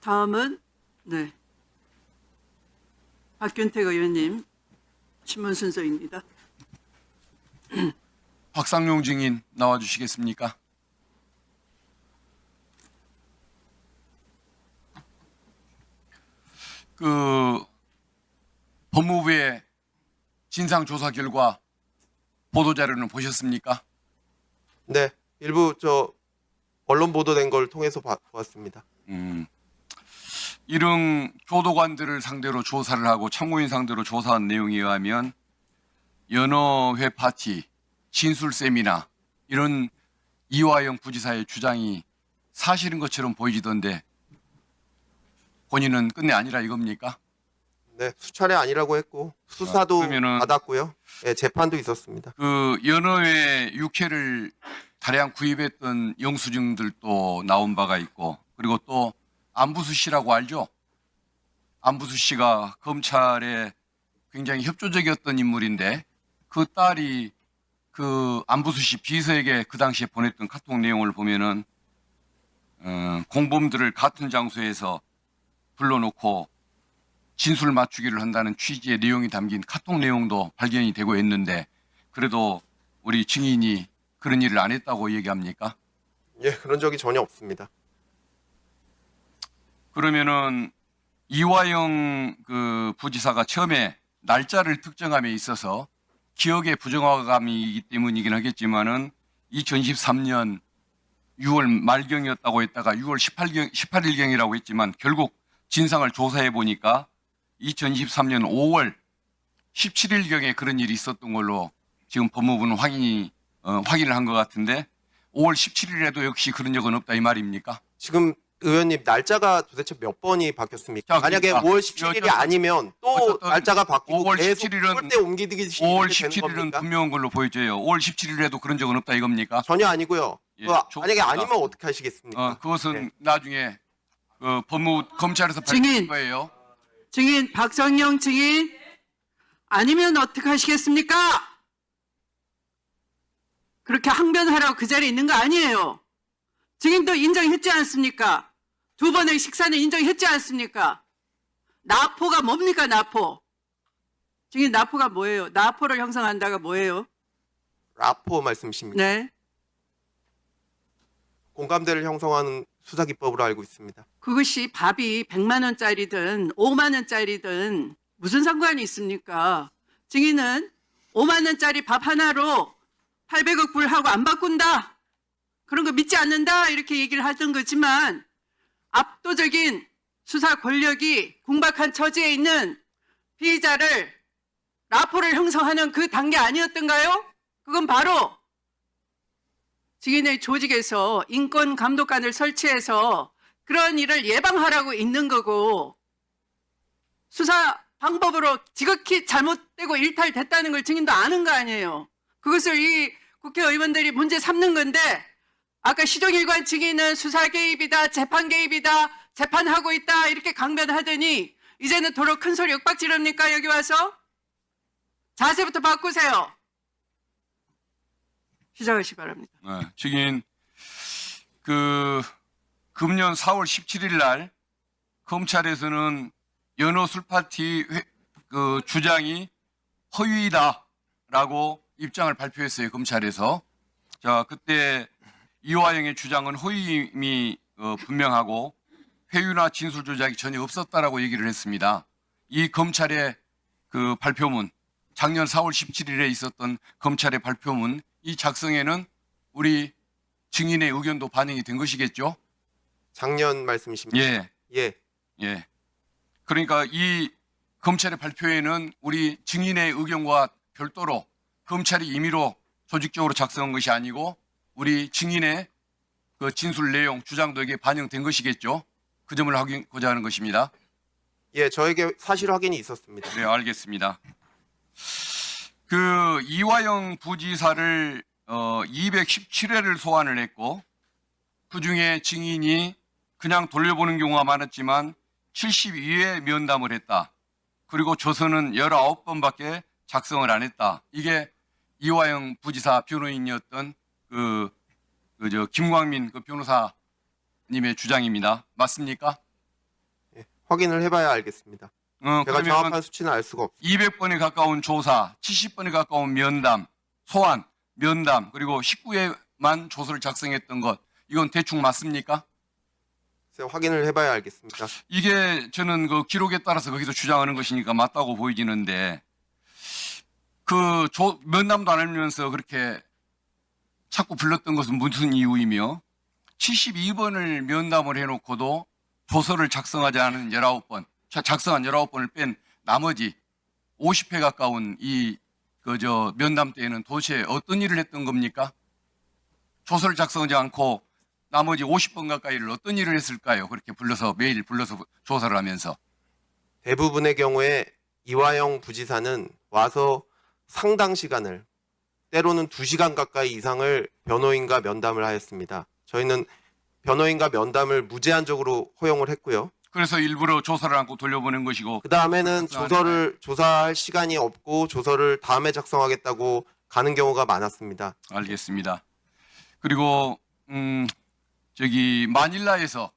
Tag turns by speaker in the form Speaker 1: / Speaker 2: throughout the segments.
Speaker 1: 다음은 박균택 의원님 신문 순서입니다.
Speaker 2: 박상용 증인 나와주시겠습니까? 법무부의 진상조사 결과 보도자료는 보셨습니까?
Speaker 3: 네, 일부 언론 보도된 걸 통해서 보았습니다.
Speaker 2: 이런 교도관들을 상대로 조사를 하고 참고인 상대로 조사한 내용에 의하면 연어회 파티, 진술 세미나 이런 이화영 부지사의 주장이 사실인 것처럼 보이던데 본인은 끝내 아니라 이겁니까?
Speaker 3: 네, 수차례 아니라고 했고 수사도
Speaker 2: 그러면은
Speaker 3: 받았고요. 네, 재판도 있었습니다.
Speaker 2: 그 연어회 육회를 다량 구입했던 영수증들도 나온 바가 있고, 그리고 또 안부수 씨라고 알죠? 안부수 씨가 검찰에 굉장히 협조적이었던 인물인데 그 딸이 그 안부수 씨 비서에게 그 당시에 보냈던 카톡 내용을 보면은 공범들을 같은 장소에서 불러놓고 진술 맞추기를 한다는 취지의 내용이 담긴 카톡 내용도 발견이 되고 있는데 그래도 우리 증인이 그런 일을 안 했다고 얘기합니까?
Speaker 3: 예, 그런 적이 전혀 없습니다.
Speaker 2: 그러면은 이화영 그 부지사가 처음에 날짜를 특정함에 있어서 기억의 부정화감이기 때문이긴 하겠지만은 2013년 6월 말경이었다고 했다가 6월 18일경이라고 했지만 결국 진상을 조사해 보니까 2023년 5월 17일경에 그런 일이 있었던 걸로 지금 법무부는 확인을 한 것 같은데 5월 17일에도 역시 그런 적은 없다 이 말입니까?
Speaker 3: 지금 의원님 날짜가 도대체 몇 번이 바뀌었습니까?
Speaker 2: 자,
Speaker 3: 만약에
Speaker 2: 그러니까
Speaker 3: 5월 17일이 아니면 또
Speaker 2: 어쨌든
Speaker 3: 날짜가 바뀌고
Speaker 2: 5월
Speaker 3: 계속
Speaker 2: 17일은
Speaker 3: 꿀때 옮기듯이
Speaker 2: 5월
Speaker 3: 되는
Speaker 2: 17일은
Speaker 3: 겁니까?
Speaker 2: 분명한 걸로 보여져요. 5월 17일에도 그런 적은 없다 이겁니까?
Speaker 3: 전혀 아니고요.
Speaker 2: 예,
Speaker 3: 만약에
Speaker 2: 좋습니다.
Speaker 3: 아니면 어떻게 하시겠습니까?
Speaker 2: 그것은
Speaker 3: 네.
Speaker 2: 나중에 법무부 검찰에서
Speaker 1: 증인.
Speaker 2: 밝힐 거예요.
Speaker 1: 증인 박성영 증인 아니면 어떻게 하시겠습니까? 그렇게 항변하라고 그 자리에 있는 거 아니에요. 증인도 인정했지 않습니까? 두 번의 식사는 인정했지 않습니까? 나포가 뭡니까 나포? 증인 나포가 뭐예요? 나포를 형성한다가 뭐예요?
Speaker 3: 라포 말씀이십니까?
Speaker 1: 네.
Speaker 3: 공감대를 형성하는 수사 기법으로 알고 있습니다.
Speaker 1: 그것이 밥이 100만 원짜리든 5만 원짜리든 무슨 상관이 있습니까? 증인은 5만 원짜리 밥 하나로 800억 불하고 안 바꾼다. 그런 거 믿지 않는다. 이렇게 얘기를 하던 거지만 압도적인 수사 권력이 궁박한 처지에 있는 피의자를 라포를 형성하는 그 단계 아니었던가요? 그건 바로 증인의 조직에서 인권감독관을 설치해서 그런 일을 예방하라고 있는 거고 수사 방법으로 지극히 잘못되고 일탈됐다는 걸 증인도 아는 거 아니에요. 그것을 이 국회의원들이 문제 삼는 건데 아까 시종일관 증인은 수사 개입이다, 재판 개입이다, 재판하고 있다 이렇게 강변하더니 이제는 도로 큰 소리 윽박지릅니까 여기 와서? 자세부터 바꾸세요. 시작하시기 바랍니다.
Speaker 2: 네, 증인 금년 4월 17일 날 검찰에서는 연어 술 파티 주장이 허위다라고 입장을 발표했어요. 검찰에서. 자, 그때 이화영의 주장은 허위임이 분명하고 회유나 진술 조작이 전혀 없었다라고 얘기를 했습니다. 이 검찰의 그 발표문, 작년 4월 17일에 있었던 검찰의 발표문, 이 작성에는 우리 증인의 의견도 반영이 된 것이겠죠?
Speaker 3: 작년 말씀이십니까?
Speaker 2: 예,
Speaker 3: 예.
Speaker 2: 예. 그러니까 이 검찰의 발표에는 우리 증인의 의견과 별도로 검찰이 임의로 조직적으로 작성한 것이 아니고 우리 증인의 그 진술 내용, 주장도 이게 반영된 것이겠죠? 그 점을 확인하고자 하는 것입니다.
Speaker 3: 예, 저에게 사실 확인이 있었습니다.
Speaker 2: 네, 알겠습니다. 그 이화영 부지사를 217회를 소환을 했고 그중에 증인이 그냥 돌려보는 경우가 많았지만 72회 면담을 했다. 그리고 조서는 19번밖에 작성을 안 했다. 이게 이화영 부지사 변호인이었던 김광민 그 변호사님의 주장입니다. 맞습니까?
Speaker 3: 확인을 해봐야 알겠습니다. 제가
Speaker 2: 그러면
Speaker 3: 정확한 수치는 알 수가 없습니다.
Speaker 2: 200번에 가까운 조사, 70번에 가까운 면담, 소환, 면담, 그리고 19회만 조서를 작성했던 것, 이건 대충 맞습니까?
Speaker 3: 제가 확인을 해봐야 알겠습니다.
Speaker 2: 이게 저는 그 기록에 따라서 거기서 주장하는 것이니까 맞다고 보이지는데, 그 면담도 안 하면서 그렇게 자꾸 불렀던 것은 무슨 이유이며, 72번을 면담을 해놓고도 조서를 작성하지 않은 19번, 작성한 19번을 뺀 나머지 50회 가까운 면담 때에는 도대체 어떤 일을 했던 겁니까? 조서를 작성하지 않고 나머지 50번 가까이를 어떤 일을 했을까요? 그렇게 매일 불러서 조사를 하면서.
Speaker 3: 대부분의 경우에 이화영 부지사는 와서 상당 시간을, 때로는 2시간 가까이 이상을 변호인과 면담을 하였습니다. 저희는 변호인과 면담을 무제한적으로 허용을 했고요.
Speaker 2: 그래서 일부러 조사를 않고 돌려보낸 것이고,
Speaker 3: 그 다음에는
Speaker 2: 작성
Speaker 3: 조사할 시간이 없고 조서를 다음에 작성하겠다고 가는 경우가 많았습니다.
Speaker 2: 알겠습니다. 그리고 마닐라에서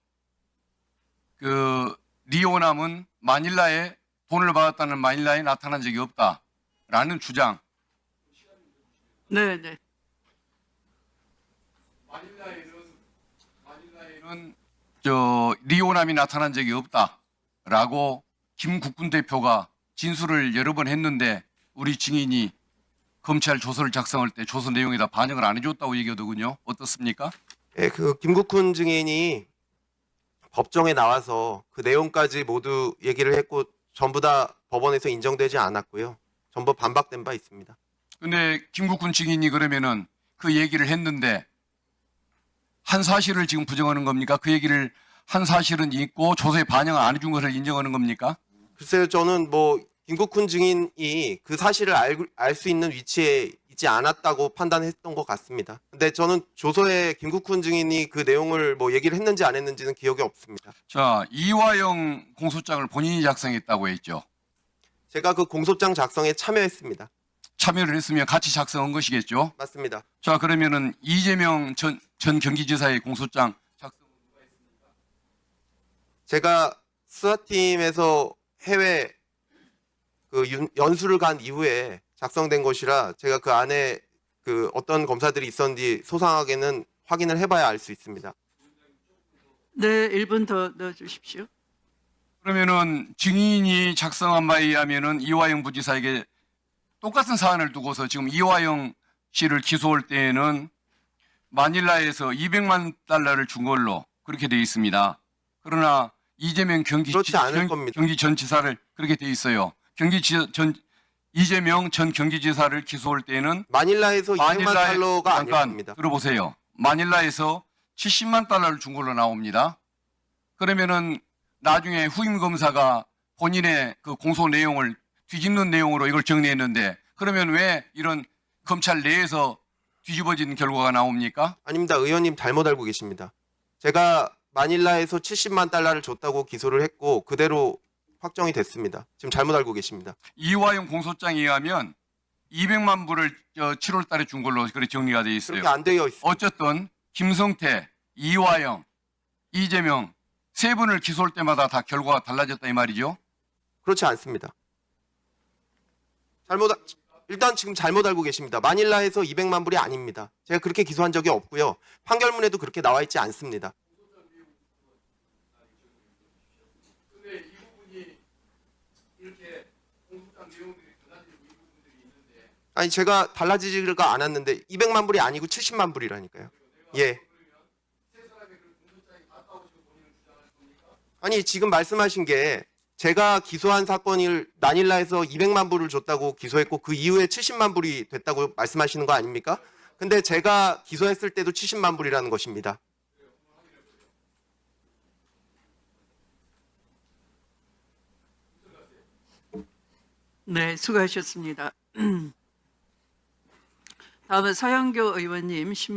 Speaker 2: 그 리오남은 마닐라에 돈을 받았다는 마닐라에 나타난 적이 없다라는 주장.
Speaker 1: 네, 네.
Speaker 2: 마닐라에는 리오남이 나타난 적이 없다라고 김국군 대표가 진술을 여러 번 했는데, 우리 증인이 검찰 조서를 작성할 때 조서 내용에다 반영을 안 해줬다고 얘기하더군요. 어떻습니까?
Speaker 3: 예, 그 김국훈 증인이 법정에 나와서 그 내용까지 모두 얘기를 했고 전부 다 법원에서 인정되지 않았고요. 전부 반박된 바 있습니다.
Speaker 2: 근데 김국군 증인이 그러면은 그 얘기를 했는데 한 사실을 지금 부정하는 겁니까? 그 얘기를 한 사실은 있고 조서에 반영 안 해준 것을 인정하는 겁니까?
Speaker 3: 글쎄요, 저는 김국훈 증인이 그 사실을 알 수 있는 위치에 있지 않았다고 판단했던 것 같습니다. 근데 저는 조서에 김국훈 증인이 그 내용을 얘기를 했는지 안 했는지는 기억이 없습니다.
Speaker 2: 자, 이화영 공소장을 본인이 작성했다고 했죠.
Speaker 3: 제가 그 공소장 작성에 참여했습니다.
Speaker 2: 참여를 했으면 같이 작성한 것이겠죠.
Speaker 3: 맞습니다.
Speaker 2: 자, 그러면은 이재명 전 경기지사의 공소장 작성.
Speaker 3: 제가 수사팀에서 해외 연수를 간 이후에 작성된 것이라 제가 그 안에 어떤 검사들이 있었는지 소상하게는 확인을 해봐야 알 수 있습니다.
Speaker 1: 네, 1분 더 넣어주십시오.
Speaker 2: 그러면은 증인이 작성한 바에 의하면은 이화영 부지사에게 똑같은 사안을 두고서 지금 이화영 씨를 기소할 때에는 마닐라에서 200만 달러를 준 걸로 그렇게 돼 있습니다. 그러나 이재명
Speaker 3: 그렇지 않을 겁니다.
Speaker 2: 경기지사를 그렇게 돼 있어요. 이재명 전 경기지사를 기소할 때에는
Speaker 3: 마닐라에서 200만 달러가 아닐
Speaker 2: 잠깐
Speaker 3: 겁니다.
Speaker 2: 들어보세요. 마닐라에서 70만 달러를 준 걸로 나옵니다. 그러면은 나중에 후임 검사가 본인의 그 공소 내용을 뒤집는 내용으로 이걸 정리했는데, 그러면 왜 이런 검찰 내에서 뒤집어진 결과가 나옵니까?
Speaker 3: 아닙니다. 의원님 잘못 알고 계십니다. 제가 마닐라에서 70만 달러를 줬다고 기소를 했고 그대로 확정이 됐습니다. 지금 잘못 알고 계십니다.
Speaker 2: 이화영 공소장에 의하면 200만 불을 7월 달에 준 걸로 그렇게 정리가 돼 있어요.
Speaker 3: 그렇게 안 되어 있습니다.
Speaker 2: 어쨌든 김성태, 이화영, 이재명 세 분을 기소할 때마다 다 결과가 달라졌다 이 말이죠.
Speaker 3: 그렇지 않습니다. 일단 지금 잘못 알고 계십니다. 마닐라에서 200만 불이 아닙니다. 제가 그렇게 기소한 적이 없고요. 판결문에도 그렇게 나와 있지 않습니다.
Speaker 2: 근데 이 부분이 이렇게 공소장 내용들이 달라지는 이 부분들이 있는데,
Speaker 3: 아니 제가 달라지지가 않았는데 200만 불이 아니고 70만 불이라니까요. 예. 아니 지금 말씀하신 게 제가 기소한 사건을 마닐라에서 200만 불을 줬다고 기소했고 그 이후에 70만 불이 됐다고 말씀하시는 거 아닙니까? 근데 제가 기소했을 때도 70만 불이라는 것입니다.
Speaker 1: 네, 수고하셨습니다. 다음은 서영교 의원님 신문